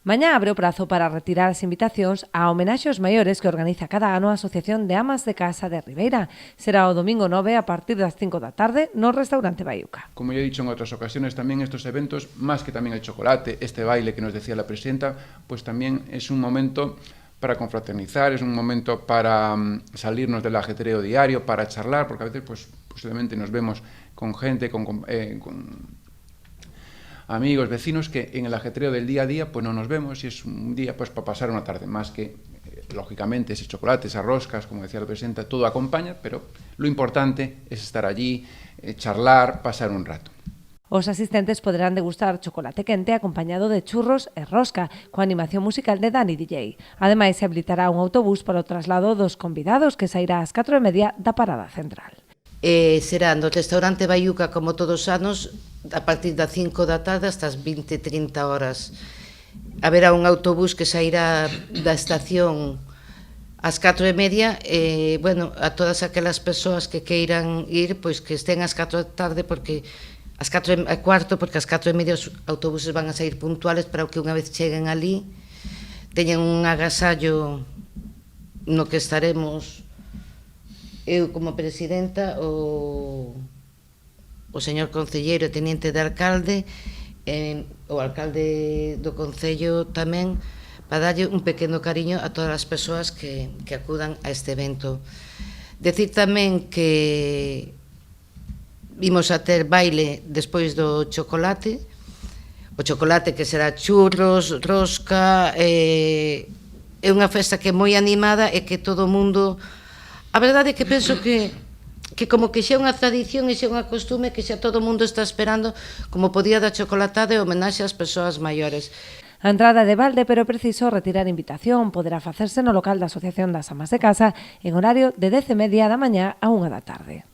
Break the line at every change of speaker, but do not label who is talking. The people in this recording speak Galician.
Mañá abre o prazo para retirar as invitacións a homenaxe aos maiores que organiza cada ano a Asociación de Amas de Casa de Ribeira. Será o domingo 9 a partir das 5 da tarde no restaurante Baiuca.
Como ya he dicho en otras ocasiones, también estos eventos, más que también el chocolate, este baile que nos decía la presidenta, pues también es un momento para confraternizar, es un momento para salirnos del ajetreo diario, para charlar, porque a veces pues posiblemente nos vemos con gente, con amigos, vecinos, que en el ajetreo del día a día pues no nos vemos y es un día pues para pasar una tarde más que, lógicamente, ese chocolate, esas roscas, como decía la presidenta, todo acompaña, pero lo importante es estar allí, charlar, pasar un rato.
Os asistentes poderán degustar chocolate quente acompañado de churros e rosca, coa animación musical de Dani DJ. Ademais, se habilitará un autobús para o traslado dos convidados que sairá ás 4:30 da parada central.
Será no restaurante Baiuca como todos os anos a partir das 5 da tarde hasta as 20:30 horas. Haberá un autobús que sairá da estación ás 4:30 bueno, a todas aquelas persoas que queiran ir, pois que estén ás 4 da tarde porque ás 4:15 porque ás 4:30 os autobuses van a sair puntuales para que unha vez cheguen ali teñan un agasallo no que estaremos eu como presidenta, o señor concelleiro e teniente de alcalde, o alcalde do concello tamén, para darlle un pequeno cariño a todas as persoas que acudan a este evento. Decir tamén que vimos a ter baile despois do chocolate, o chocolate que será churros, rosca, é unha festa que é moi animada e que todo o mundo... A verdade é que penso que como que xa é unha tradición e xa é unha costume que xa todo o mundo está esperando como podía da chocolatada e homenaxe ás persoas maiores.
A entrada de balde, pero preciso retirar invitación, poderá facerse no local da Asociación das Amas de Casa en horario de 10:30 da mañá a 1 da tarde.